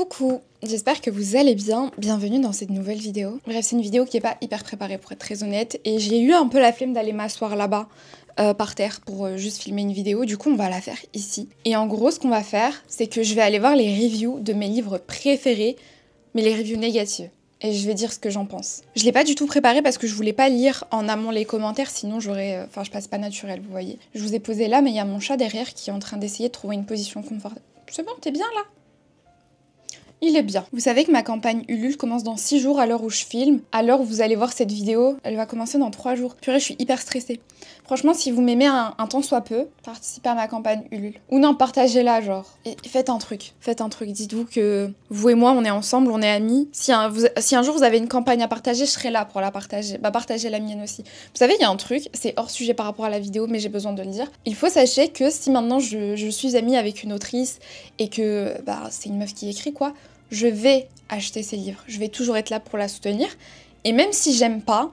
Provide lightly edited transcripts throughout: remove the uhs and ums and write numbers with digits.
Coucou, j'espère que vous allez bien, bienvenue dans cette nouvelle vidéo. Bref, c'est une vidéo qui est pas hyper préparée pour être très honnête, et j'ai eu un peu la flemme d'aller m'asseoir là-bas, par terre, pour juste filmer une vidéo, du coup on va la faire ici. Et en gros, ce qu'on va faire, c'est que je vais aller voir les reviews de mes livres préférés, mais les reviews négatives. Et je vais dire ce que j'en pense. Je l'ai pas du tout préparé parce que je voulais pas lire en amont les commentaires, sinon j'aurais... Enfin, je passe pas naturel, vous voyez. Je vous ai posé là, mais il y a mon chat derrière qui est en train d'essayer de trouver une position confortable. C'est bon, t'es bien là? Il est bien. Vous savez que ma campagne Ulule commence dans 6 jours à l'heure où je filme. À l'heure où vous allez voir cette vidéo, elle va commencer dans 3 jours. Purée, je suis hyper stressée. Franchement, si vous m'aimez un temps soit peu, participez à ma campagne Ulule. Ou non, partagez-la, genre. Et faites un truc. Faites un truc. Dites-vous que vous et moi, on est ensemble, on est amis. Si un jour vous avez une campagne à partager, je serai là pour la partager. Bah, partagez la mienne aussi. Vous savez, il y a un truc, c'est hors sujet par rapport à la vidéo, mais j'ai besoin de le dire. Il faut sachez que si maintenant je suis amie avec une autrice et que bah, c'est une meuf qui écrit, quoi, je vais acheter ses livres. Je vais toujours être là pour la soutenir. Et même si j'aime pas,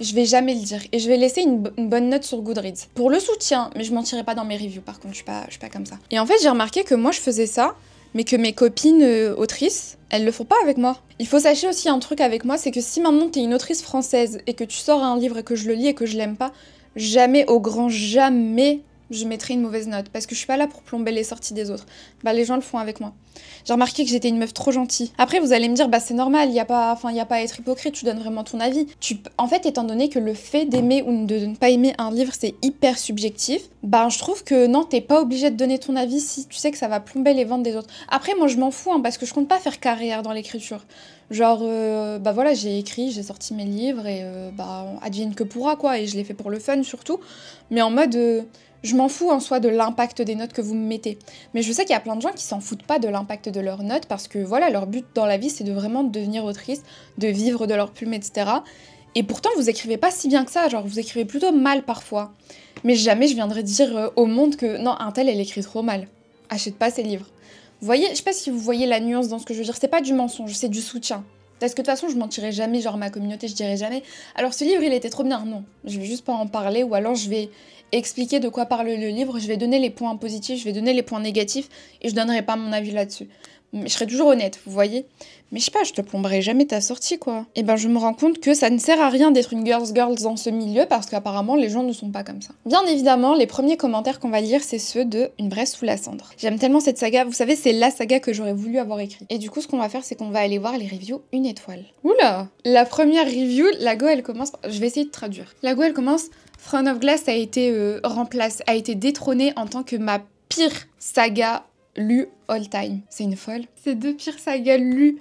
je vais jamais le dire. Et je vais laisser une bonne note sur Goodreads. Pour le soutien, mais je mentirai pas dans mes reviews, par contre, je suis pas comme ça. Et en fait, j'ai remarqué que moi, je faisais ça, mais que mes copines autrices, elles le font pas avec moi. Il faut sachez aussi un truc avec moi, c'est que si maintenant t'es une autrice française et que tu sors un livre et que je le lis et que je l'aime pas, jamais, au grand jamais, je mettrai une mauvaise note, parce que je suis pas là pour plomber les sorties des autres. Bah les gens le font avec moi. J'ai remarqué que j'étais une meuf trop gentille. Après vous allez me dire, bah c'est normal, y a pas à être hypocrite, tu donnes vraiment ton avis. En fait, étant donné que le fait d'aimer ou de ne pas aimer un livre, c'est hyper subjectif, bah je trouve que non, t'es pas obligé de donner ton avis si tu sais que ça va plomber les ventes des autres. Après moi je m'en fous, hein, parce que je compte pas faire carrière dans l'écriture. Genre, bah voilà, j'ai écrit, j'ai sorti mes livres, et bah advienne que pourra, quoi, et je l'ai fait pour le fun surtout. Mais en mode... je m'en fous en soi de l'impact des notes que vous me mettez. Mais je sais qu'il y a plein de gens qui s'en foutent pas de l'impact de leurs notes parce que voilà, leur but dans la vie c'est de vraiment devenir autrice, de vivre de leur plume, etc. Et pourtant vous écrivez pas si bien que ça, genre vous écrivez plutôt mal parfois. Mais jamais je viendrai dire au monde que non, un tel elle écrit trop mal. Achète pas ses livres. Vous voyez, je sais pas si vous voyez la nuance dans ce que je veux dire, c'est pas du mensonge, c'est du soutien. Parce que de toute façon, je mentirai jamais, genre ma communauté, je dirai jamais « Alors ce livre, il était trop bien ». Non, je vais juste pas en parler, ou alors je vais expliquer de quoi parle le livre, je vais donner les points positifs, je vais donner les points négatifs, et je donnerai pas mon avis là-dessus. Mais je serai toujours honnête, vous voyez. Mais je sais pas, je te plomberai jamais ta sortie, quoi. Et ben je me rends compte que ça ne sert à rien d'être une girls dans ce milieu, parce qu'apparemment les gens ne sont pas comme ça. Bien évidemment, les premiers commentaires qu'on va lire, c'est ceux de Une braise sous la cendre. J'aime tellement cette saga, vous savez, c'est la saga que j'aurais voulu avoir écrite. Et du coup, ce qu'on va faire, c'est qu'on va aller voir les reviews 1 étoile. Oula! La première review, la go, elle commence... Je vais essayer de traduire. La go, elle commence... Throne of Glass a été a été détrônée en tant que ma pire saga lue all time. C'est une folle. Ces 2 pires sagas lues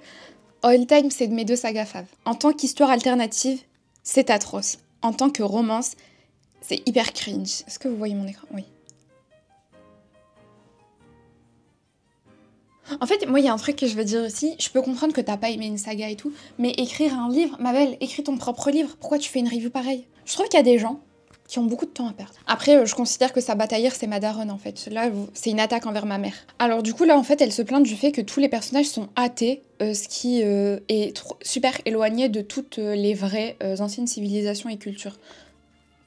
all time, c'est de mes 2 sagas faves. En tant qu'histoire alternative, c'est atroce. En tant que romance, c'est hyper cringe. Est-ce que vous voyez mon écran? Oui. En fait, moi, il y a un truc que je veux dire aussi. Je peux comprendre que t'as pas aimé une saga et tout, mais écrire un livre, ma belle, écris ton propre livre. Pourquoi tu fais une review pareille? Je trouve qu'il y a des gens qui ont beaucoup de temps à perdre. Après, je considère que sa bataillère, c'est ma daronne, en fait. Là, c'est une attaque envers ma mère. Alors du coup, là, en fait, elle se plaint du fait que tous les personnages sont athées, ce qui est super éloigné de toutes les vraies anciennes civilisations et cultures.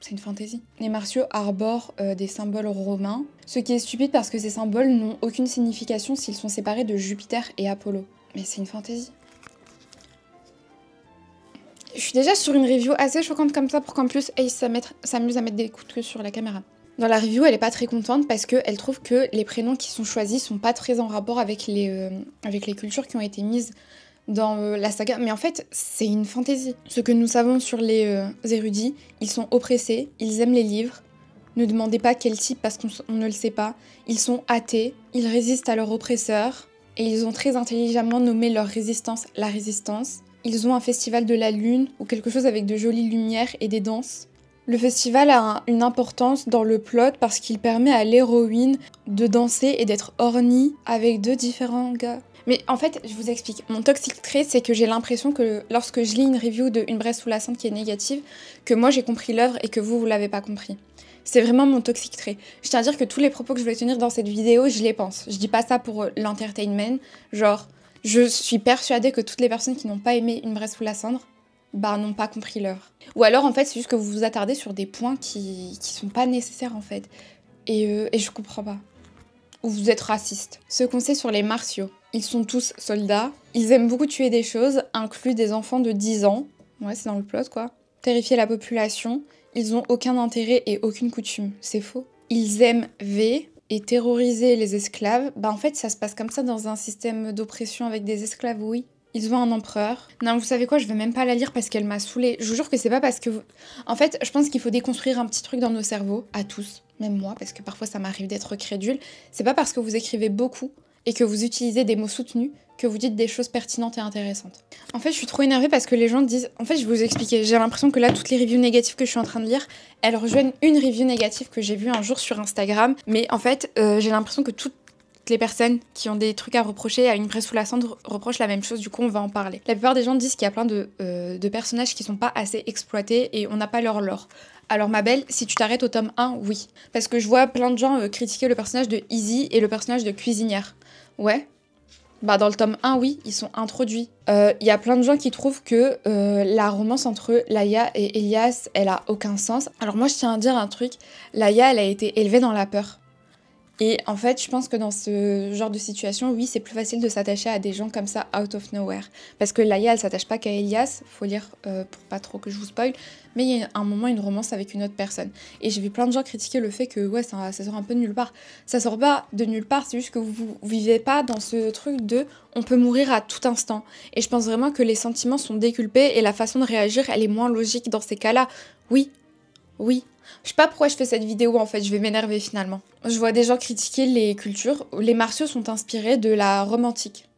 C'est une fantaisie. Les martiaux arborent des symboles romains, ce qui est stupide parce que ces symboles n'ont aucune signification s'ils sont séparés de Jupiter et Apollo. Mais c'est une fantaisie. Je suis déjà sur une review assez choquante comme ça pour qu'en plus Ace s'amuse à mettre des coups de queue sur la caméra. Dans la review, elle est pas très contente parce qu'elle trouve que les prénoms qui sont choisis sont pas très en rapport avec les cultures qui ont été mises dans la saga. Mais en fait, c'est une fantaisie. Ce que nous savons sur les érudits, ils sont oppressés, ils aiment les livres. Ne demandez pas quel type parce qu'on ne le sait pas. Ils sont athées, ils résistent à leurs oppresseurs et ils ont très intelligemment nommé leur résistance la résistance. Ils ont un festival de la lune, ou quelque chose avec de jolies lumières et des danses. Le festival a une importance dans le plot parce qu'il permet à l'héroïne de danser et d'être ornie avec 2 différents gars. Mais en fait, je vous explique. Mon toxic trait, c'est que j'ai l'impression que lorsque je lis une review de Une braise sous la cendre qui est négative, que moi j'ai compris l'œuvre et que vous l'avez pas compris. C'est vraiment mon toxic trait. Je tiens à dire que tous les propos que je vais tenir dans cette vidéo, je les pense. Je dis pas ça pour l'entertainment, genre... Je suis persuadée que toutes les personnes qui n'ont pas aimé Une braise sous la cendre, bah n'ont pas compris l'œuvre. Ou alors en fait c'est juste que vous vous attardez sur des points qui sont pas nécessaires en fait. Et je comprends pas. Ou vous êtes raciste. Ce qu'on sait sur les martiaux. Ils sont tous soldats. Ils aiment beaucoup tuer des choses, inclus des enfants de 10 ans. Ouais, c'est dans le plot, quoi. Terrifier la population. Ils ont aucun intérêt et aucune coutume. C'est faux. Ils aiment V et terroriser les esclaves. Bah en fait, ça se passe comme ça dans un système d'oppression avec des esclaves, oui. Ils ont un empereur. Non, vous savez quoi, je vais même pas la lire parce qu'elle m'a saoulée. Je vous jure que c'est pas parce que... En fait, je pense qu'il faut déconstruire un petit truc dans nos cerveaux, à tous, même moi, parce que parfois ça m'arrive d'être crédule. C'est pas parce que vous écrivez beaucoup et que vous utilisez des mots soutenus que vous dites des choses pertinentes et intéressantes. En fait, je suis trop énervée parce que les gens disent... En fait, je vais vous expliquer. J'ai l'impression que là, toutes les reviews négatives que je suis en train de lire, elles rejoignent une review négative que j'ai vue un jour sur Instagram. Mais en fait, j'ai l'impression que toutes les personnes qui ont des trucs à reprocher à Une Vraie sous la cendre reprochent la même chose, du coup on va en parler. La plupart des gens disent qu'il y a plein de personnages qui sont pas assez exploités et on n'a pas leur lore. Alors ma belle, si tu t'arrêtes au tome 1, oui. Parce que je vois plein de gens critiquer le personnage de Izzy et le personnage de cuisinière. Ouais. Bah dans le tome 1, oui, ils sont introduits. Il y a plein de gens qui trouvent que la romance entre Laïa et Elias, elle a aucun sens. Alors moi je tiens à dire un truc, Laïa elle a été élevée dans la peur. Et en fait, je pense que dans ce genre de situation, oui, c'est plus facile de s'attacher à des gens comme ça, out of nowhere. Parce que Laïa, elle s'attache pas qu'à Elias, faut lire pour pas trop que je vous spoil, mais il y a un moment une romance avec une autre personne. Et j'ai vu plein de gens critiquer le fait que ouais, ça sort un peu de nulle part. Ça sort pas de nulle part, c'est juste que vous vivez pas dans ce truc de on peut mourir à tout instant. Et je pense vraiment que les sentiments sont déculpés et la façon de réagir, elle est moins logique dans ces cas-là. Oui. Je sais pas pourquoi je fais cette vidéo en fait, je vais m'énerver finalement. Je vois des gens critiquer les cultures. Les martiaux sont inspirés de la Rome antique.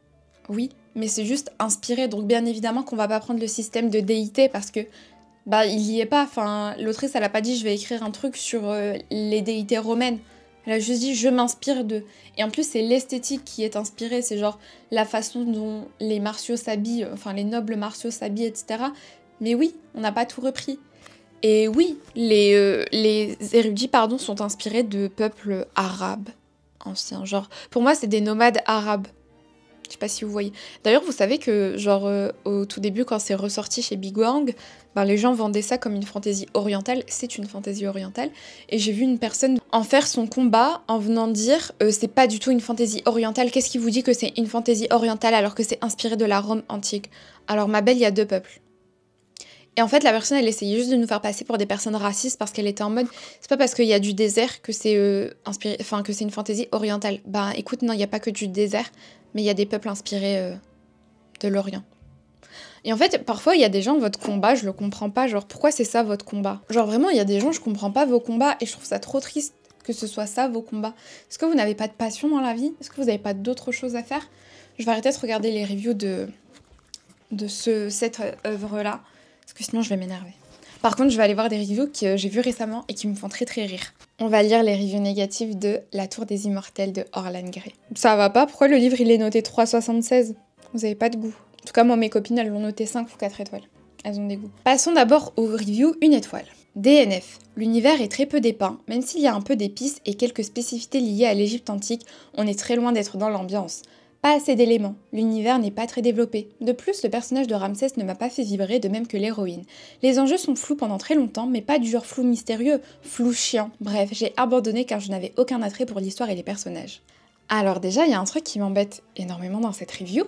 Oui, mais c'est juste inspiré, donc bien évidemment qu'on va pas prendre le système de déité parce que bah il y est pas. Enfin, l'autrice elle a pas dit je vais écrire un truc sur les déités romaines. Elle a juste dit je m'inspire d'eux. Et en plus c'est l'esthétique qui est inspirée, c'est genre la façon dont les martiaux s'habillent, enfin les nobles martiaux s'habillent, etc. Mais oui, on n'a pas tout repris. Et oui, les érudits sont inspirés de peuples arabes anciens. Genre, pour moi, c'est des nomades arabes. Je sais pas si vous voyez. D'ailleurs, vous savez que, genre, au tout début, quand c'est ressorti chez Big Bang, ben, les gens vendaient ça comme une fantaisie orientale. C'est une fantaisie orientale. Et j'ai vu une personne en faire son combat en venant dire c'est pas du tout une fantaisie orientale. Qu'est-ce qui vous dit que c'est une fantaisie orientale alors que c'est inspiré de la Rome antique? Alors, ma belle, il y a deux peuples. Et en fait, la personne, elle essayait juste de nous faire passer pour des personnes racistes parce qu'elle était en mode c'est pas parce qu'il y a du désert que c'est inspiré, enfin que c'est une fantaisie orientale. Bah écoute, non, il n'y a pas que du désert, mais il y a des peuples inspirés de l'Orient. Et en fait, parfois, il y a des gens, votre combat, je le comprends pas. Genre, pourquoi c'est ça votre combat? Genre, vraiment, il y a des gens, je comprends pas vos combats et je trouve ça trop triste que ce soit ça vos combats. Est-ce que vous n'avez pas de passion dans la vie? Est-ce que vous n'avez pas d'autres choses à faire? Je vais arrêter de regarder les reviews de cette œuvre-là. Parce que sinon je vais m'énerver. Par contre, je vais aller voir des reviews que j'ai vues récemment et qui me font très très rire. On va lire les reviews négatives de La Tour des Immortels de Orlan Grey. Ça va pas? Pourquoi le livre il est noté 3,76? Vous avez pas de goût. En tout cas, moi mes copines elles l'ont noté 5 ou 4 étoiles. Elles ont des goûts. Passons d'abord aux reviews 1 étoile. DNF. L'univers est très peu dépeint, même s'il y a un peu d'épices et quelques spécificités liées à l'Égypte antique, on est très loin d'être dans l'ambiance. Pas assez d'éléments, l'univers n'est pas très développé. De plus, le personnage de Ramsès ne m'a pas fait vibrer, de même que l'héroïne. Les enjeux sont flous pendant très longtemps, mais pas du genre flou mystérieux, flou chiant. Bref, j'ai abandonné car je n'avais aucun attrait pour l'histoire et les personnages. Alors déjà, il y a un truc qui m'embête énormément dans cette review.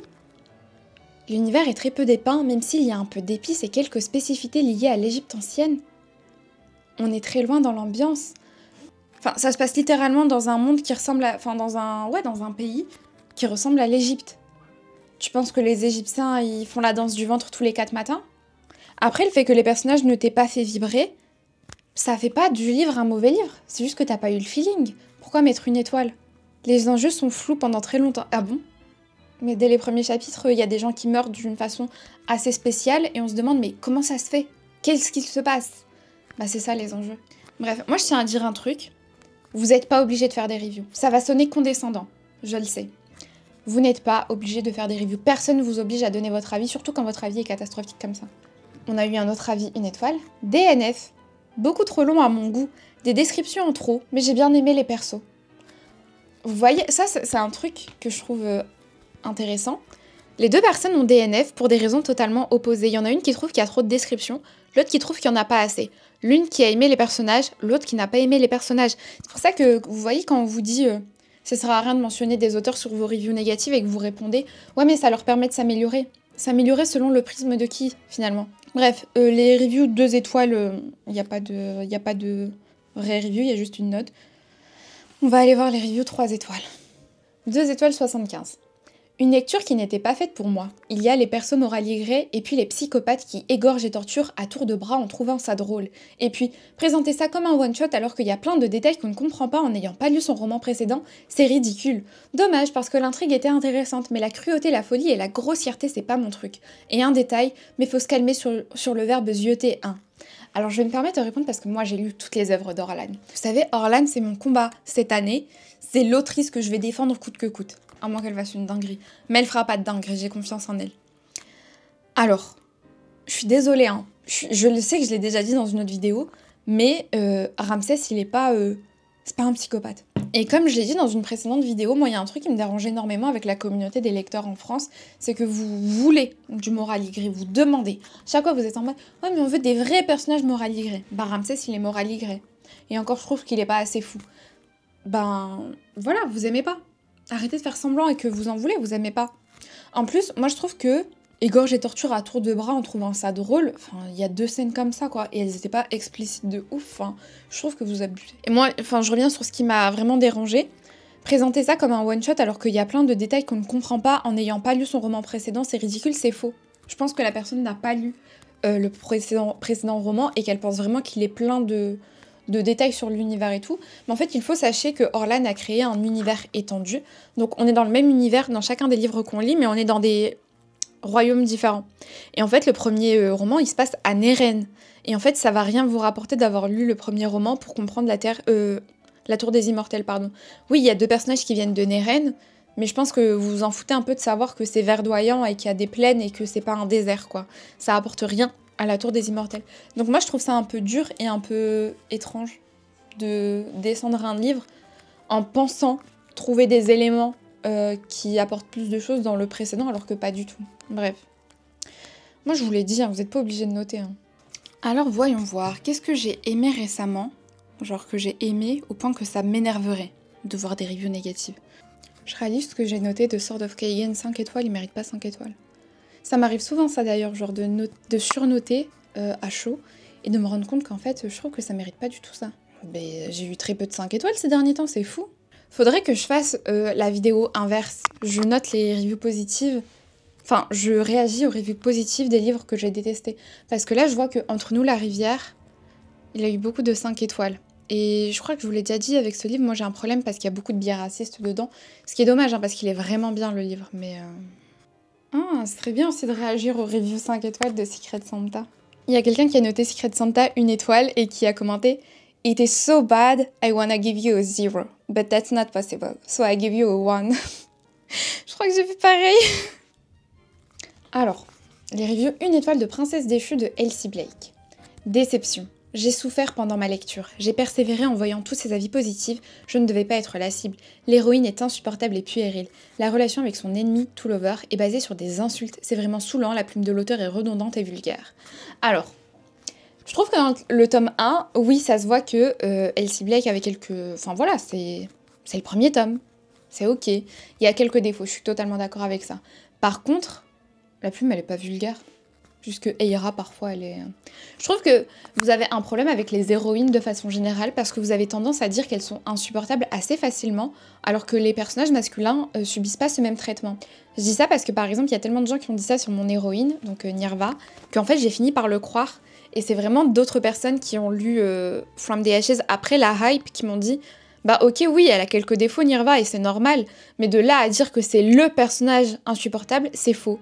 L'univers est très peu dépeint, même s'il y a un peu d'épices et quelques spécificités liées à l'Égypte ancienne. On est très loin dans l'ambiance. Enfin, ça se passe littéralement dans un monde qui ressemble à... Enfin, dans un pays qui ressemble à l'Égypte. Tu penses que les Égyptiens, ils font la danse du ventre tous les 4 matins? Après, le fait que les personnages ne t'aient pas fait vibrer, ça fait pas du livre un mauvais livre. C'est juste que t'as pas eu le feeling. Pourquoi mettre 1 étoile? Les enjeux sont flous pendant très longtemps. Ah bon? Mais dès les premiers chapitres, il y a des gens qui meurent d'une façon assez spéciale et on se demande mais comment ça se fait? Qu'est-ce qui se passe? Bah c'est ça les enjeux. Bref, moi je tiens à dire un truc. Vous n'êtes pas obligé de faire des reviews. Ça va sonner condescendant, je le sais. Vous n'êtes pas obligé de faire des reviews. Personne ne vous oblige à donner votre avis, surtout quand votre avis est catastrophique comme ça. On a eu un autre avis, 1 étoile. DNF. Beaucoup trop long à mon goût. Des descriptions en trop, mais j'ai bien aimé les persos. Vous voyez, ça c'est un truc que je trouve intéressant. Les deux personnes ont DNF pour des raisons totalement opposées. Il y en a une qui trouve qu'il y a trop de descriptions, l'autre qui trouve qu'il n'y en a pas assez. L'une qui a aimé les personnages, l'autre qui n'a pas aimé les personnages. C'est pour ça que, vous voyez, quand on vous dit Ça sert à rien de mentionner des auteurs sur vos reviews négatives et que vous répondez « Ouais, mais ça leur permet de s'améliorer ». S'améliorer selon le prisme de qui, finalement? Bref, les reviews 2 étoiles, il n'y a pas de vraie review, il y a juste une note. On va aller voir les reviews 3 étoiles. 2 étoiles 75. Une lecture qui n'était pas faite pour moi. Il y a les persos moraligrés et puis les psychopathes qui égorgent et torturent à tour de bras en trouvant ça drôle. Et puis, présenter ça comme un one-shot alors qu'il y a plein de détails qu'on ne comprend pas en n'ayant pas lu son roman précédent, c'est ridicule. Dommage parce que l'intrigue était intéressante, mais la cruauté, la folie et la grossièreté, c'est pas mon truc. Et un détail, mais faut se calmer sur le verbe zioter, hein. Alors je vais me permettre de répondre parce que moi j'ai lu toutes les œuvres d'Orlan. Vous savez, Orlan c'est mon combat cette année, c'est l'autrice que je vais défendre coûte que coûte. À moins qu'elle fasse une dinguerie. Mais elle fera pas de dinguerie, j'ai confiance en elle. Alors, je suis désolée, hein. Je le sais que je l'ai déjà dit dans une autre vidéo, mais Ramsès, il est pas... c'est pas un psychopathe. Et comme je l'ai dit dans une précédente vidéo, moi il y a un truc qui me dérange énormément avec la communauté des lecteurs en France, c'est que vous voulez du moraligré, vous demandez. Chaque fois vous êtes en mode « Ouais mais on veut des vrais personnages moraligrés ». Bah Ramsès il est moraligré. Et encore je trouve qu'il est pas assez fou. Ben voilà, vous aimez pas. Arrêtez de faire semblant et que vous en voulez, vous aimez pas. En plus, moi je trouve que égorge et torture à tour de bras en trouvant ça drôle, enfin, il y a 2 scènes comme ça, quoi, et elles étaient pas explicites de ouf, enfin, je trouve que vous abusez. Et moi, enfin, je reviens sur ce qui m'a vraiment dérangé. Présenter ça comme un one-shot alors qu'il y a plein de détails qu'on ne comprend pas en n'ayant pas lu son roman précédent, c'est ridicule, c'est faux. Je pense que la personne n'a pas lu le précédent roman et qu'elle pense vraiment qu'il est plein de détails sur l'univers et tout. Mais en fait, il faut sachez que Orlan a créé un univers étendu. Donc on est dans le même univers dans chacun des livres qu'on lit, mais on est dans des royaumes différents. Et en fait, le premier roman, il se passe à Nérène. Et en fait, ça va rien vous rapporter d'avoir lu le premier roman pour comprendre la Tour des Immortels, pardon. Oui, il y a 2 personnages qui viennent de Nérène, mais je pense que vous vous en foutez un peu de savoir que c'est verdoyant et qu'il y a des plaines et que c'est pas un désert, quoi. Ça apporte rien à la Tour des Immortels. Donc moi, je trouve ça un peu dur et un peu étrange de descendre un livre en pensant trouver des éléments qui apportent plus de choses dans le précédent, alors que pas du tout. Bref. Moi, je vous l'ai dit, hein, vous n'êtes pas obligés de noter. Hein. Alors, voyons voir. Qu'est-ce que j'ai aimé récemment? Genre que j'ai aimé au point que ça m'énerverait de voir des reviews négatives. Je réalise que j'ai noté de Sword of Kagan 5 étoiles, il mérite pas 5 étoiles. Ça m'arrive souvent ça d'ailleurs, genre de surnoter à chaud et de me rendre compte qu'en fait, je trouve que ça mérite pas du tout ça. Mais j'ai eu très peu de 5 étoiles ces derniers temps, c'est fou. Faudrait que je fasse la vidéo inverse. Je note les reviews positives. Enfin, je réagis aux reviews positives des livres que j'ai détestés. Parce que là, je vois que Entre nous, la rivière, il a eu beaucoup de 5 étoiles. Et je crois que je vous l'ai déjà dit avec ce livre, moi j'ai un problème parce qu'il y a beaucoup de biais racistes dedans. Ce qui est dommage, hein, parce qu'il est vraiment bien le livre. Mais ce serait bien aussi de réagir aux reviews 5 étoiles de Secret Santa. Il y a quelqu'un qui a noté Secret Santa 1 étoile et qui a commenté « It is so bad, I wanna give you a 0. But that's not possible. So I give you a 1. » Je crois que j'ai fait pareil. Alors, les reviews 1 étoile de Princesse déchue de Elsie Blake. Déception. J'ai souffert pendant ma lecture. J'ai persévéré en voyant tous ces avis positifs. Je ne devais pas être la cible. L'héroïne est insupportable et puérile. La relation avec son ennemi, Tullover, est basée sur des insultes. C'est vraiment saoulant, la plume de l'auteur est redondante et vulgaire. Alors, je trouve que dans le tome 1, oui, ça se voit que Elsie Blake avait quelques... Enfin voilà, c'est le premier tome. C'est ok. Il y a quelques défauts, je suis totalement d'accord avec ça. Par contre, la plume, elle est pas vulgaire. Puisque Eira, parfois, elle est... Je trouve que vous avez un problème avec les héroïnes de façon générale, parce que vous avez tendance à dire qu'elles sont insupportables assez facilement, alors que les personnages masculins subissent pas ce même traitement. Je dis ça parce que, par exemple, il y a tellement de gens qui ont dit ça sur mon héroïne, donc Nirva, qu'en fait, j'ai fini par le croire. Et c'est vraiment d'autres personnes qui ont lu Flamme des Ashes après la hype qui m'ont dit... Bah ok, oui, elle a quelques défauts, Nirva, et c'est normal, mais de là à dire que c'est le personnage insupportable, c'est faux.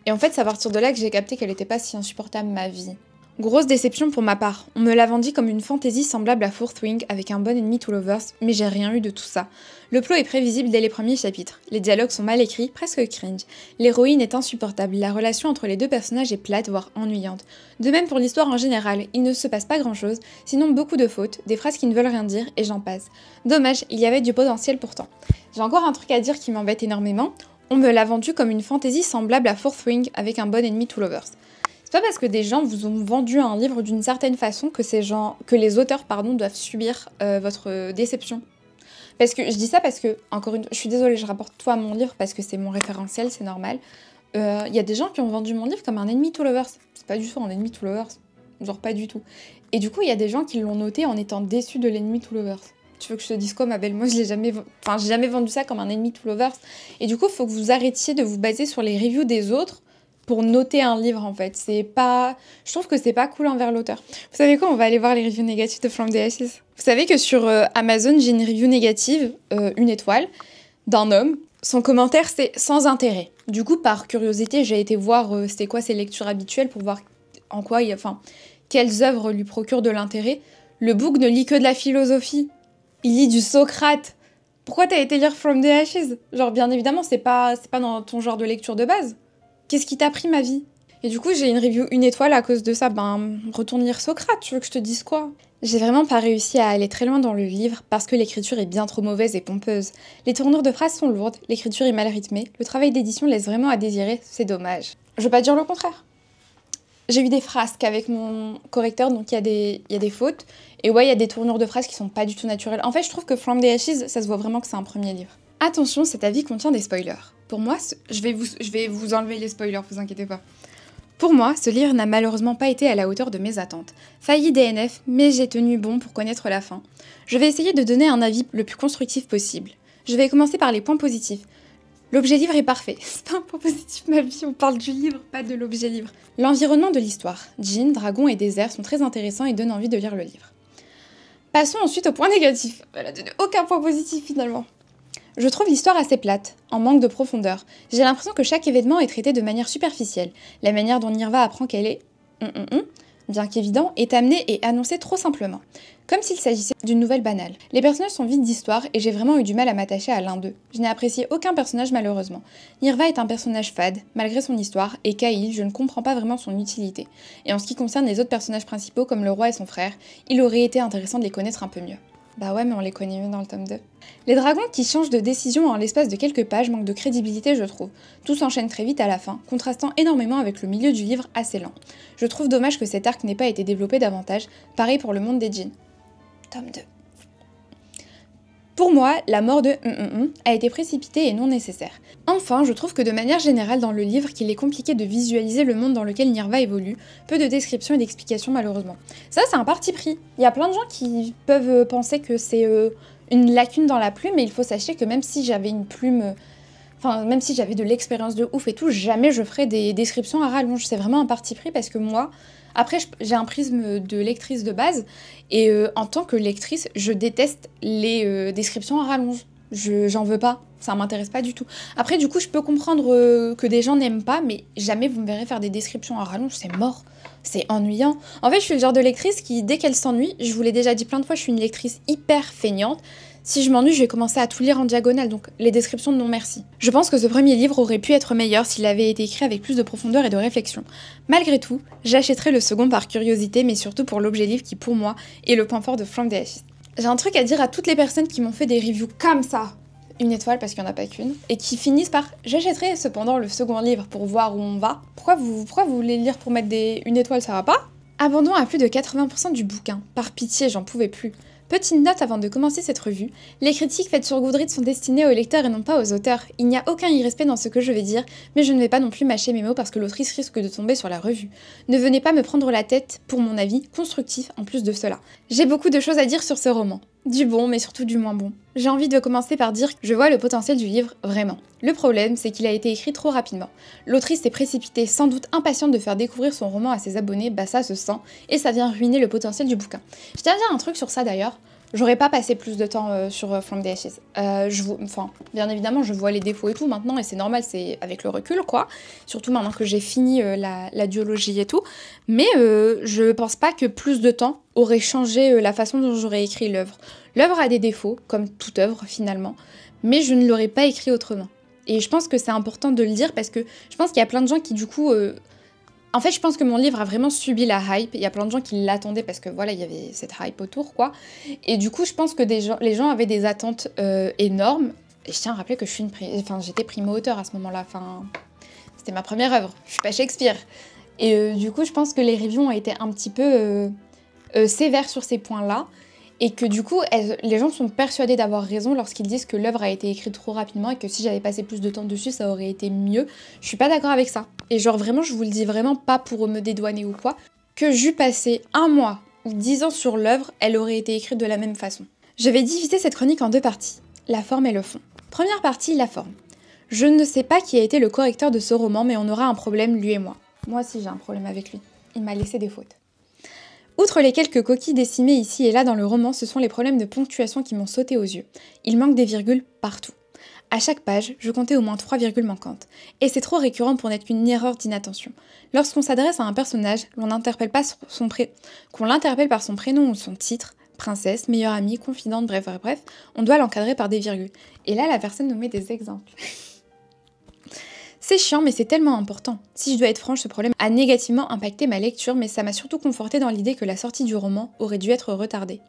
Et en fait, c'est à partir de là que j'ai capté qu'elle était pas si insupportable, ma vie. Grosse déception pour ma part. On me l'a vendu comme une fantaisie semblable à Fourth Wing avec un bon ennemi Tullover, mais j'ai rien eu de tout ça. Le plot est prévisible dès les premiers chapitres. Les dialogues sont mal écrits, presque cringe. L'héroïne est insupportable, la relation entre les 2 personnages est plate, voire ennuyante. De même pour l'histoire en général, il ne se passe pas grand chose, sinon beaucoup de fautes, des phrases qui ne veulent rien dire, et j'en passe. Dommage, il y avait du potentiel pourtant. J'ai encore un truc à dire qui m'embête énormément. On me l'a vendu comme une fantaisie semblable à Fourth Wing avec un bon ennemi Tullover. C'est pas parce que des gens vous ont vendu un livre d'une certaine façon que les auteurs doivent subir votre déception. Parce que je dis ça parce que, encore une fois, je suis désolée, je rapporte tout à mon livre parce que c'est mon référentiel, c'est normal. Il y a des gens qui ont vendu mon livre comme un enemy to lovers. C'est pas du tout un enemy to lovers. Genre pas du tout. Et du coup, il y a des gens qui l'ont noté en étant déçus de l'enemy to lovers. Tu veux que je te dise quoi, ma belle? Moi, j'ai jamais vendu ça comme un enemy to lovers. Et du coup, il faut que vous arrêtiez de vous baser sur les reviews des autres pour noter un livre, en fait. C'est pas... Je trouve que c'est pas cool envers l'auteur. Vous savez quoi? On va aller voir les reviews négatives de From the Ashes. Vous savez que sur Amazon, j'ai une review négative, 1 étoile, d'un homme. Son commentaire, c'est sans intérêt. Du coup, par curiosité, j'ai été voir c'était quoi ses lectures habituelles pour voir en quoi quelles œuvres lui procurent de l'intérêt. Le book ne lit que de la philosophie. Il lit du Socrate. Pourquoi t'as été lire From the Ashes? Genre, bien évidemment, c'est pas dans ton genre de lecture de base. Qu'est-ce qui t'a pris, ma vie? Et du coup, j'ai une review 1 étoile à cause de ça. Ben, retourne lire Socrate, tu veux que je te dise quoi? J'ai vraiment pas réussi à aller très loin dans le livre parce que l'écriture est bien trop mauvaise et pompeuse. Les tournures de phrases sont lourdes, l'écriture est mal rythmée, le travail d'édition laisse vraiment à désirer, c'est dommage. Je veux pas dire le contraire. J'ai eu des frasques avec mon correcteur, donc il y a des fautes. Et ouais, il y a des tournures de phrases qui sont pas du tout naturelles. En fait, je trouve que From the Ashes, ça se voit vraiment que c'est un premier livre. Attention, cet avis contient des spoilers. Pour moi, je vais vous enlever les spoilers, vous inquiétez pas. Pour moi, ce livre n'a malheureusement pas été à la hauteur de mes attentes. Failli DNF, mais j'ai tenu bon pour connaître la fin. Je vais essayer de donner un avis le plus constructif possible. Je vais commencer par les points positifs. L'objet livre est parfait. C'est pas un point positif, ma vie, on parle du livre, pas de l'objet livre. L'environnement de l'histoire. Djinn, dragons et déserts sont très intéressants et donnent envie de lire le livre. Passons ensuite au point négatif. Elle a donné aucun point positif finalement. Je trouve l'histoire assez plate, en manque de profondeur. J'ai l'impression que chaque événement est traité de manière superficielle. La manière dont Nirva apprend qu'elle est... bien qu'évident, est amenée et annoncée trop simplement. Comme s'il s'agissait d'une nouvelle banale. Les personnages sont vides d'histoire et j'ai vraiment eu du mal à m'attacher à l'un d'eux. Je n'ai apprécié aucun personnage malheureusement. Nirva est un personnage fade, malgré son histoire, et Kail, je ne comprends pas vraiment son utilité. Et en ce qui concerne les autres personnages principaux, comme le roi et son frère, il aurait été intéressant de les connaître un peu mieux. Bah ouais, mais on les connaît mieux dans le tome 2. Les dragons qui changent de décision en l'espace de quelques pages manquent de crédibilité, je trouve. Tout s'enchaîne très vite à la fin, contrastant énormément avec le milieu du livre assez lent. Je trouve dommage que cet arc n'ait pas été développé davantage, pareil pour le monde des djinns. Tome 2. Pour moi, la mort de a été précipitée et non nécessaire. Enfin, je trouve que de manière générale dans le livre, qu'il est compliqué de visualiser le monde dans lequel Nirva évolue, peu de descriptions et d'explications malheureusement. Ça, c'est un parti pris. Il y a plein de gens qui peuvent penser que c'est une lacune dans la plume, mais il faut sachez que même si j'avais une plume... même si j'avais de l'expérience de ouf et tout, jamais je ferais des descriptions à rallonge. C'est vraiment un parti pris parce que moi... Après, j'ai un prisme de lectrice de base, et en tant que lectrice, je déteste les descriptions à rallonge. J'en veux pas, ça m'intéresse pas du tout. Après, du coup, je peux comprendre que des gens n'aiment pas, mais jamais vous me verrez faire des descriptions à rallonge, c'est mort. C'est ennuyant. En fait, je suis le genre de lectrice qui, dès qu'elle s'ennuie, je vous l'ai déjà dit plein de fois, je suis une lectrice hyper feignante. Si je m'ennuie, je vais commencer à tout lire en diagonale, donc les descriptions non merci. Je pense que ce premier livre aurait pu être meilleur s'il avait été écrit avec plus de profondeur et de réflexion. Malgré tout, j'achèterai le second par curiosité, mais surtout pour l'objet livre qui, pour moi, est le point fort de From the Ashes. J'ai un truc à dire à toutes les personnes qui m'ont fait des reviews comme ça, 1 étoile parce qu'il n'y en a pas qu'une, et qui finissent par « j'achèterai cependant le second livre pour voir où on va ». Pourquoi vous voulez lire pour mettre des 1 étoile, ça va pas? Abandon à plus de 80% du bouquin. Par pitié, j'en pouvais plus. Petite note avant de commencer cette revue, les critiques faites sur Goodreads sont destinées aux lecteurs et non pas aux auteurs. Il n'y a aucun irrespect dans ce que je vais dire, mais je ne vais pas non plus mâcher mes mots parce que l'autrice risque de tomber sur la revue. Ne venez pas me prendre la tête pour mon avis constructif en plus de cela. J'ai beaucoup de choses à dire sur ce roman. Du bon, mais surtout du moins bon. J'ai envie de commencer par dire que je vois le potentiel du livre, vraiment. Le problème, c'est qu'il a été écrit trop rapidement. L'autrice s'est précipitée, sans doute impatiente de faire découvrir son roman à ses abonnés, bah ça se sent, et ça vient ruiner le potentiel du bouquin. Je tiens à dire un truc sur ça d'ailleurs, j'aurais pas passé plus de temps sur From the Ashes. Bien évidemment, je vois les défauts et tout maintenant, et c'est normal, c'est avec le recul, quoi. Surtout maintenant que j'ai fini la duologie et tout. Mais je pense pas que plus de temps aurait changé la façon dont j'aurais écrit l'œuvre. L'œuvre a des défauts, comme toute œuvre finalement, mais je ne l'aurais pas écrit autrement. Et je pense que c'est important de le dire parce que je pense qu'il y a plein de gens qui du coup... En fait, je pense que mon livre a vraiment subi la hype. Il y a plein de gens qui l'attendaient parce que voilà, il y avait cette hype autour, quoi. Et du coup, je pense que les gens avaient des attentes énormes. Et je tiens à rappeler que j'étais primo-auteur à ce moment-là. C'était ma première œuvre. Je suis pas Shakespeare. Et du coup, je pense que les reviews ont été un petit peu sévères sur ces points-là. Et que du coup, les gens sont persuadés d'avoir raison lorsqu'ils disent que l'œuvre a été écrite trop rapidement et que si j'avais passé plus de temps dessus, ça aurait été mieux. Je suis pas d'accord avec ça. Et genre vraiment, je vous le dis vraiment pas pour me dédouaner ou quoi, que j'eus passé 1 mois ou 10 ans sur l'œuvre, elle aurait été écrite de la même façon. Je vais diviser cette chronique en 2 parties, la forme et le fond. Première partie, la forme. Je ne sais pas qui a été le correcteur de ce roman, mais on aura un problème, lui et moi. Moi aussi j'ai un problème avec lui. Il m'a laissé des fautes. Outre les quelques coquilles décimées ici et là dans le roman, ce sont les problèmes de ponctuation qui m'ont sauté aux yeux. Il manque des virgules partout. À chaque page, je comptais au moins 3 virgules manquantes. Et c'est trop récurrent pour n'être qu'une erreur d'inattention. Lorsqu'on s'adresse à un personnage, qu'on l'interpelle par son prénom ou son titre, princesse, meilleure amie, confidente, bref, on doit l'encadrer par des virgules. Et là, la personne nous met des exemples. C'est chiant, mais c'est tellement important. Si je dois être franche, ce problème a négativement impacté ma lecture, mais ça m'a surtout confortée dans l'idée que la sortie du roman aurait dû être retardée.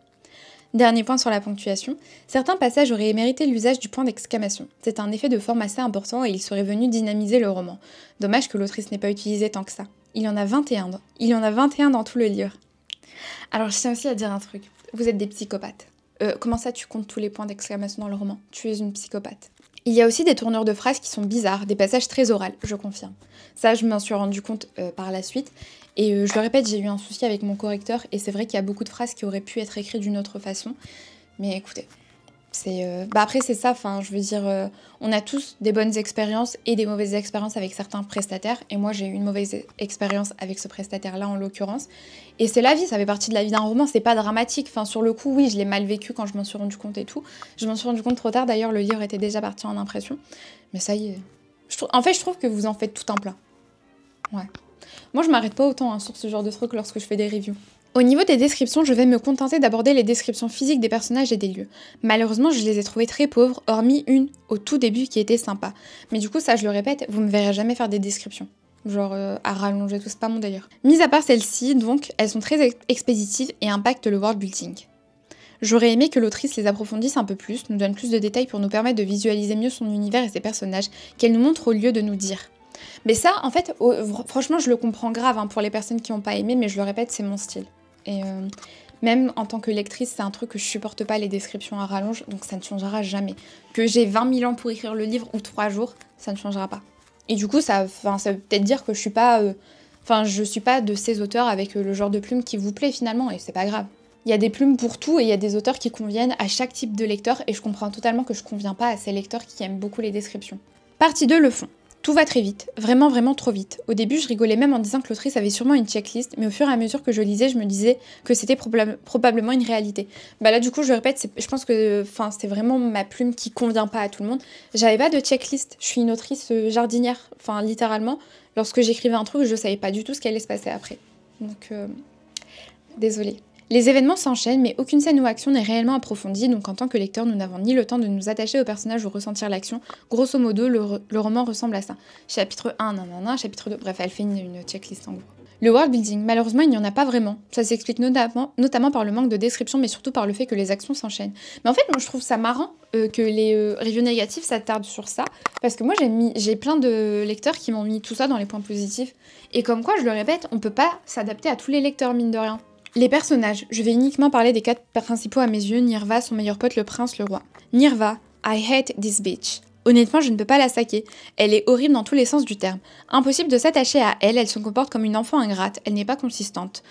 Dernier point sur la ponctuation, certains passages auraient mérité l'usage du point d'exclamation. C'est un effet de forme assez important et il serait venu dynamiser le roman. Dommage que l'autrice n'ait pas utilisé tant que ça. Il y en a 21. Il y en a 21 dans tout le livre. Alors je tiens aussi à dire un truc. Vous êtes des psychopathes. Comment ça tu comptes tous les points d'exclamation dans le roman? Tu es une psychopathe. Il y a aussi des tournures de phrases qui sont bizarres, des passages très oraux, je confirme. Ça, je m'en suis rendu compte par la suite. Et je le répète, j'ai eu un souci avec mon correcteur, et c'est vrai qu'il y a beaucoup de phrases qui auraient pu être écrites d'une autre façon. Mais écoutez, c'est... après c'est ça, je veux dire, on a tous des bonnes expériences et des mauvaises expériences avec certains prestataires, et moi j'ai eu une mauvaise expérience avec ce prestataire-là en l'occurrence. Et c'est la vie, ça fait partie de la vie d'un roman, c'est pas dramatique, sur le coup, oui, je l'ai mal vécu quand je m'en suis rendu compte et tout. Je m'en suis rendu compte trop tard, d'ailleurs le livre était déjà parti en impression, mais ça y est. En fait, je trouve que vous en faites tout un plat. Ouais. Moi je m'arrête pas autant sur ce genre de truc lorsque je fais des reviews. Au niveau des descriptions, je vais me contenter d'aborder les descriptions physiques des personnages et des lieux. Malheureusement, je les ai trouvées très pauvres, hormis une au tout début qui était sympa. Mais du coup, ça je le répète, vous me verrez jamais faire des descriptions. Genre à rallonger tout, c'est pas mon délire. Mis à part celles-ci, donc, elles sont très expéditives et impactent le world building. J'aurais aimé que l'autrice les approfondisse un peu plus, nous donne plus de détails pour nous permettre de visualiser mieux son univers et ses personnages, qu'elle nous montre au lieu de nous dire. Mais ça, en fait, franchement, je le comprends grave pour les personnes qui n'ont pas aimé, mais je le répète, c'est mon style. Et même en tant que lectrice, c'est un truc que je supporte pas, les descriptions à rallonge, donc ça ne changera jamais. Que j'ai 20 000 ans pour écrire le livre ou 3 jours, ça ne changera pas. Et du coup, ça veut peut-être dire que je suis pas... je suis pas de ces auteurs avec le genre de plume qui vous plaît finalement, et c'est pas grave. Il y a des plumes pour tout, et il y a des auteurs qui conviennent à chaque type de lecteur, et je comprends totalement que je conviens pas à ces lecteurs qui aiment beaucoup les descriptions. Partie 2, le fond. Tout va très vite, vraiment trop vite. Au début, je rigolais même en disant que l'autrice avait sûrement une checklist, mais au fur et à mesure que je lisais, je me disais que c'était probablement une réalité. Là, du coup, je le répète, je pense que c'est vraiment ma plume qui convient pas à tout le monde. J'avais pas de checklist, je suis une autrice jardinière, littéralement. Lorsque j'écrivais un truc, je savais pas du tout ce qui allait se passer après. Donc, désolée. Les événements s'enchaînent, mais aucune scène ou action n'est réellement approfondie, donc en tant que lecteur, nous n'avons ni le temps de nous attacher au personnage ou ressentir l'action. Grosso modo, le roman ressemble à ça. Chapitre 1, nanana, chapitre 2, bref, elle fait une checklist en gros. Le world building, malheureusement, il n'y en a pas vraiment. Ça s'explique notamment par le manque de description, mais surtout par le fait que les actions s'enchaînent. Mais en fait, moi, je trouve ça marrant que les reviews négatives s'attardent sur ça, parce que moi, j'ai plein de lecteurs qui m'ont mis tout ça dans les points positifs. Et comme quoi, je le répète, on peut pas s'adapter à tous les lecteurs, mine de rien. Les personnages, je vais uniquement parler des 4 principaux à mes yeux, Nirva, son meilleur pote, le prince, le roi. Nirva, I hate this bitch. Honnêtement, je ne peux pas la saquer. Elle est horrible dans tous les sens du terme. Impossible de s'attacher à elle, elle se comporte comme une enfant ingrate, elle n'est pas consistante.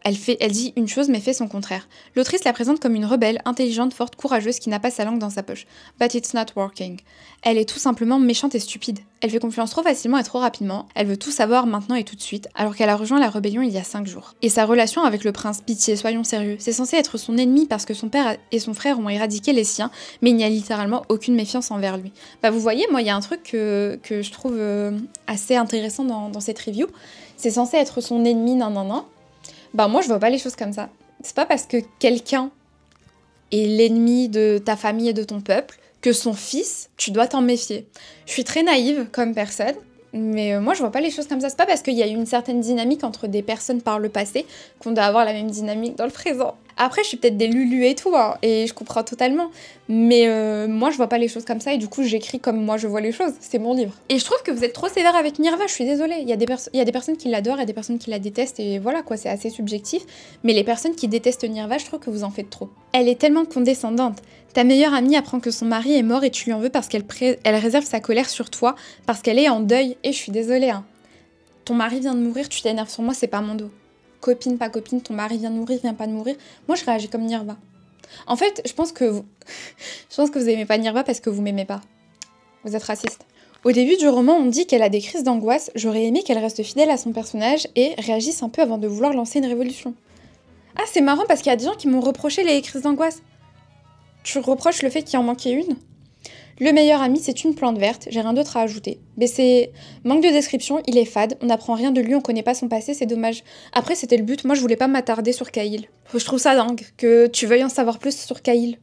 Elle dit une chose mais fait son contraire. L'autrice la présente comme une rebelle, intelligente, forte, courageuse qui n'a pas sa langue dans sa poche. But it's not working. Elle est tout simplement méchante et stupide. Elle fait confiance trop facilement et trop rapidement. Elle veut tout savoir maintenant et tout de suite, alors qu'elle a rejoint la rébellion il y a 5 jours. Et sa relation avec le prince, pitié, soyons sérieux. C'est censé être son ennemi parce que son père et son frère ont éradiqué les siens, mais il n'y a littéralement aucune méfiance envers lui. Vous voyez, moi il y a un truc que je trouve assez intéressant dans cette review. C'est censé être son ennemi, nan. Moi je vois pas les choses comme ça. C'est pas parce que quelqu'un est l'ennemi de ta famille et de ton peuple que son fils, tu dois t'en méfier. Je suis très naïve comme personne, mais moi je vois pas les choses comme ça. C'est pas parce qu'il y a eu une certaine dynamique entre des personnes par le passé qu'on doit avoir la même dynamique dans le présent. Après, je suis peut-être des lulus et tout, hein, et je comprends totalement. Mais moi, je vois pas les choses comme ça, et du coup, j'écris comme moi je vois les choses. C'est mon livre. Et je trouve que vous êtes trop sévère avec Nirva, je suis désolée. Il y a des personnes qui l'adorent et des personnes qui la détestent, et voilà quoi, c'est assez subjectif. Mais les personnes qui détestent Nirva, je trouve que vous en faites trop. Elle est tellement condescendante. Ta meilleure amie apprend que son mari est mort et tu lui en veux parce elle réserve sa colère sur toi, parce qu'elle est en deuil. Et je suis désolée, hein. Ton mari vient de mourir, tu t'énerves sur moi, c'est pas mon dos. Copine, pas copine, ton mari vient de mourir, vient pas de mourir. Moi, je réagis comme Nirva. En fait, je pense que vous aimez pas Nirva parce que vous m'aimez pas. Vous êtes raciste. Au début du roman, on dit qu'elle a des crises d'angoisse. J'aurais aimé qu'elle reste fidèle à son personnage et réagisse un peu avant de vouloir lancer une révolution. Ah, c'est marrant parce qu'il y a des gens qui m'ont reproché les crises d'angoisse. Tu reproches le fait qu'il en manquait une ? Le meilleur ami, c'est une plante verte, j'ai rien d'autre à ajouter. Mais c'est... Manque de description, il est fade, on n'apprend rien de lui, on connaît pas son passé, c'est dommage. Après, c'était le but, moi je voulais pas m'attarder sur Cahill. Je trouve ça dingue, que tu veuilles en savoir plus sur Cahill.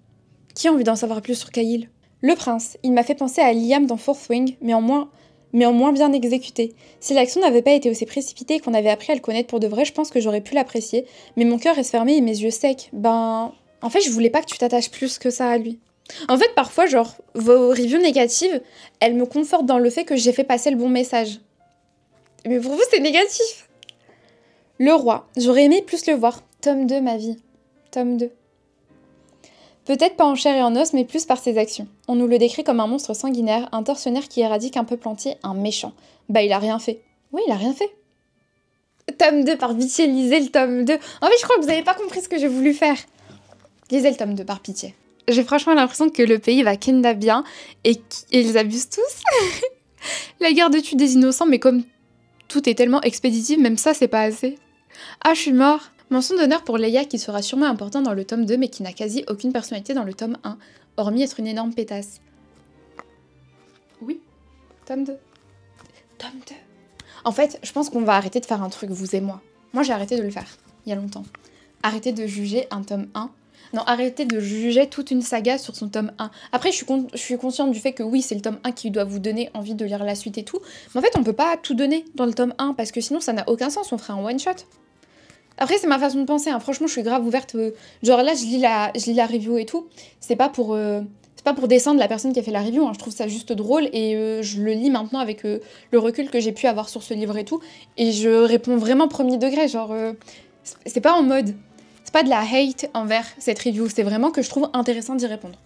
Qui a envie d'en savoir plus sur Cahill ? Le prince, il m'a fait penser à Liam dans Fourth Wing, mais en moins bien exécuté. Si l'action n'avait pas été aussi précipitée et qu'on avait appris à le connaître pour de vrai, je pense que j'aurais pu l'apprécier. Mais mon cœur reste fermé et mes yeux secs. En fait, je voulais pas que tu t'attaches plus que ça à lui. En fait, parfois, genre, vos reviews négatives, elles me confortent dans le fait que j'ai fait passer le bon message. Mais pour vous, c'est négatif. Le roi, j'aurais aimé plus le voir. Tome 2, ma vie. Tome 2. Peut-être pas en chair et en os, mais plus par ses actions. On nous le décrit comme un monstre sanguinaire, un tortionnaire qui éradique un peuple entier, un méchant. Bah, il a rien fait. Oui, il a rien fait. Tome 2, par pitié, lisez le tome 2. En fait, je crois que vous avez pas compris ce que j'ai voulu faire. Lisez le tome 2, par pitié. J'ai franchement l'impression que le pays va kenda bien et qu'ils abusent tous. La guerre de tue des innocents, mais comme tout est tellement expéditif, même ça, c'est pas assez. Ah, je suis mort. Mention d'honneur pour Leia qui sera sûrement important dans le tome 2, mais qui n'a quasi aucune personnalité dans le tome 1, hormis être une énorme pétasse. Oui, tome 2. Tome 2. En fait, je pense qu'on va arrêter de faire un truc, vous et moi. Moi, j'ai arrêté de le faire, il y a longtemps. Arrêtez de juger un tome 1. Non, arrêtez de juger toute une saga sur son tome 1. Après, je suis consciente du fait que oui, c'est le tome 1 qui doit vous donner envie de lire la suite et tout. Mais en fait, on peut pas tout donner dans le tome 1 parce que sinon, ça n'a aucun sens. On ferait un one-shot. Après, c'est ma façon de penser. Hein. Franchement, je suis grave ouverte. Genre là, je lis la review et tout. C'est pas pour descendre la personne qui a fait la review. Hein. Je trouve ça juste drôle et je le lis maintenant avec le recul que j'ai pu avoir sur ce livre et tout. Et je réponds vraiment premier degré. Genre, c'est pas en mode... C'est pas de la hate envers cette review, c'est vraiment que je trouve intéressant d'y répondre.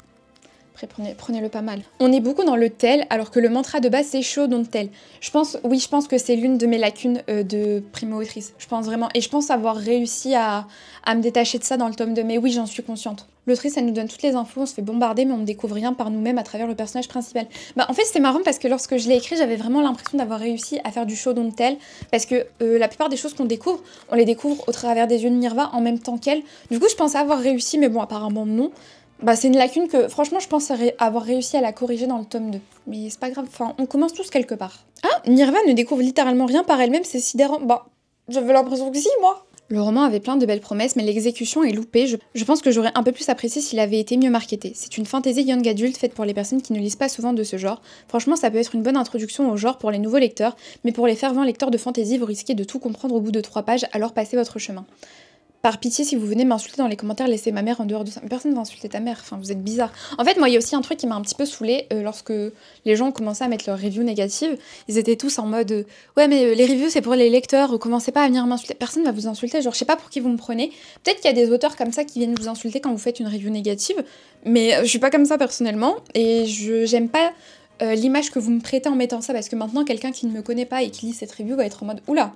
Après, prenez-le pas mal. On est beaucoup dans le tel, alors que le mantra de base, c'est show don't tell. Je pense que c'est l'une de mes lacunes de primo-autrice. Je pense vraiment. Et je pense avoir réussi à me détacher de ça dans le tome 2. Mais oui, j'en suis consciente. L'autrice, elle nous donne toutes les infos, on se fait bombarder, mais on ne découvre rien par nous-mêmes à travers le personnage principal. En fait, c'est marrant parce que lorsque je l'ai écrit, j'avais vraiment l'impression d'avoir réussi à faire du show don't tell. Parce que la plupart des choses qu'on découvre, on les découvre au travers des yeux de Nirva en même temps qu'elle. Du coup, je pensais avoir réussi, mais bon, apparemment non. C'est une lacune que, franchement, je pense avoir réussi à la corriger dans le tome 2. Mais c'est pas grave, enfin, on commence tous quelque part. Ah, Nirva ne découvre littéralement rien par elle-même, c'est sidérant. J'avais l'impression que si, moi. Le roman avait plein de belles promesses, mais l'exécution est loupée. Je pense que j'aurais un peu plus apprécié s'il avait été mieux marketé. C'est une fantaisie young adulte faite pour les personnes qui ne lisent pas souvent de ce genre. Franchement, ça peut être une bonne introduction au genre pour les nouveaux lecteurs, mais pour les fervents lecteurs de fantaisie, vous risquez de tout comprendre au bout de 3 pages, alors passez votre chemin. Par pitié, si vous venez m'insulter dans les commentaires, laissez ma mère en dehors de ça. Personne ne va insulter ta mère, enfin vous êtes bizarre. En fait, moi, il y a aussi un truc qui m'a un petit peu saoulée lorsque les gens ont commencé à mettre leurs reviews négatives. Ils étaient tous en mode ouais, mais les reviews c'est pour les lecteurs, commencez pas à venir m'insulter. Personne va vous insulter, genre je sais pas pour qui vous me prenez. Peut-être qu'il y a des auteurs comme ça qui viennent vous insulter quand vous faites une review négative, mais je suis pas comme ça personnellement et j'aime pas l'image que vous me prêtez en mettant ça parce que maintenant, quelqu'un qui ne me connaît pas et qui lit cette review va être en mode oula,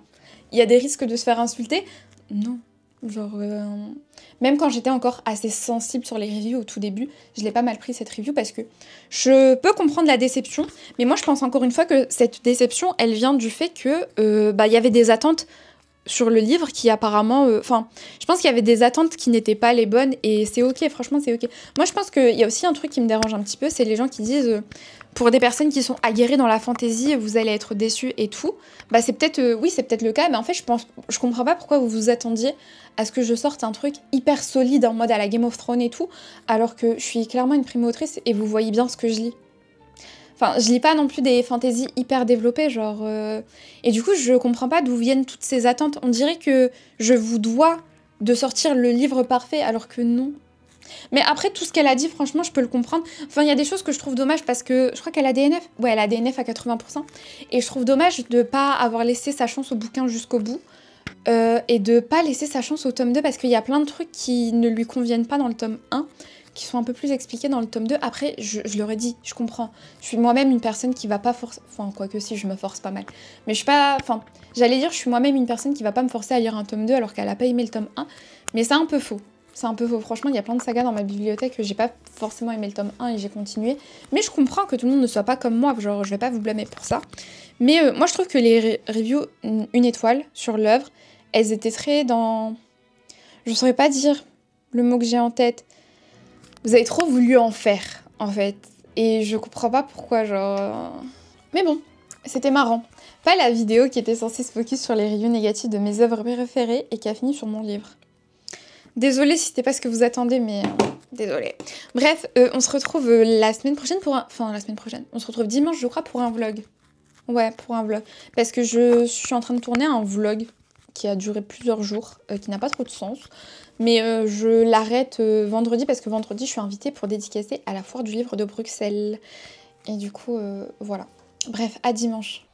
il y a des risques de se faire insulter. Non. Genre, même quand j'étais encore assez sensible sur les reviews au tout début, je l'ai pas mal pris cette review parce que je peux comprendre la déception, mais moi je pense encore une fois que cette déception, elle vient du fait que il y avait des attentes sur le livre qui apparemment... je pense qu'il y avait des attentes qui n'étaient pas les bonnes et c'est ok, franchement c'est ok. Moi je pense qu'il y a aussi un truc qui me dérange un petit peu, c'est les gens qui disent... pour des personnes qui sont aguerries dans la fantaisie, vous allez être déçus et tout. C'est peut-être... oui, c'est peut-être le cas, mais en fait, je comprends pas pourquoi vous vous attendiez à ce que je sorte un truc hyper solide en mode à la Game of Thrones et tout, alors que je suis clairement une primo-autrice et vous voyez bien ce que je lis. Enfin, je lis pas non plus des fantaisies hyper développées, genre... Et du coup, je comprends pas d'où viennent toutes ces attentes. On dirait que je vous dois de sortir le livre parfait, alors que non. Mais après, tout ce qu'elle a dit, franchement, je peux le comprendre. Enfin, il y a des choses que je trouve dommage parce que je crois qu'elle a DNF. Ouais, elle a DNF à 80%. Et je trouve dommage de pas avoir laissé sa chance au bouquin jusqu'au bout. Et de pas laisser sa chance au tome 2 parce qu'il y a plein de trucs qui ne lui conviennent pas dans le tome 1, qui sont un peu plus expliqués dans le tome 2. Après, je leur ai dit, je comprends. Je suis moi-même une personne qui va pas forcer... Enfin, quoique si, je me force pas mal. Mais je suis pas... Enfin, j'allais dire, je suis moi-même une personne qui va pas me forcer à lire un tome 2 alors qu'elle a pas aimé le tome 1. Mais c'est un peu faux. C'est un peu faux. Franchement, il y a plein de sagas dans ma bibliothèque que j'ai pas forcément aimé le tome 1 et j'ai continué. Mais je comprends que tout le monde ne soit pas comme moi. Genre, je vais pas vous blâmer pour ça. Mais moi, je trouve que les reviews 1 étoile sur l'œuvre, elles étaient très dans... Je saurais pas dire le mot que j'ai en tête. Vous avez trop voulu en faire, en fait. Et je comprends pas pourquoi, genre... Mais bon, c'était marrant. Pas la vidéo qui était censée se focus sur les reviews négatives de mes œuvres préférées et qui a fini sur mon livre. Désolée si c'était pas ce que vous attendez, mais... désolée. Bref, on se retrouve la semaine prochaine pour un... Enfin, la semaine prochaine. On se retrouve dimanche, je crois, pour un vlog. Ouais, pour un vlog. Parce que je suis en train de tourner un vlog qui a duré plusieurs jours, qui n'a pas trop de sens. Mais je l'arrête vendredi, parce que vendredi, je suis invitée pour dédicacer à la foire du livre de Bruxelles. Et du coup, voilà. Bref, à dimanche.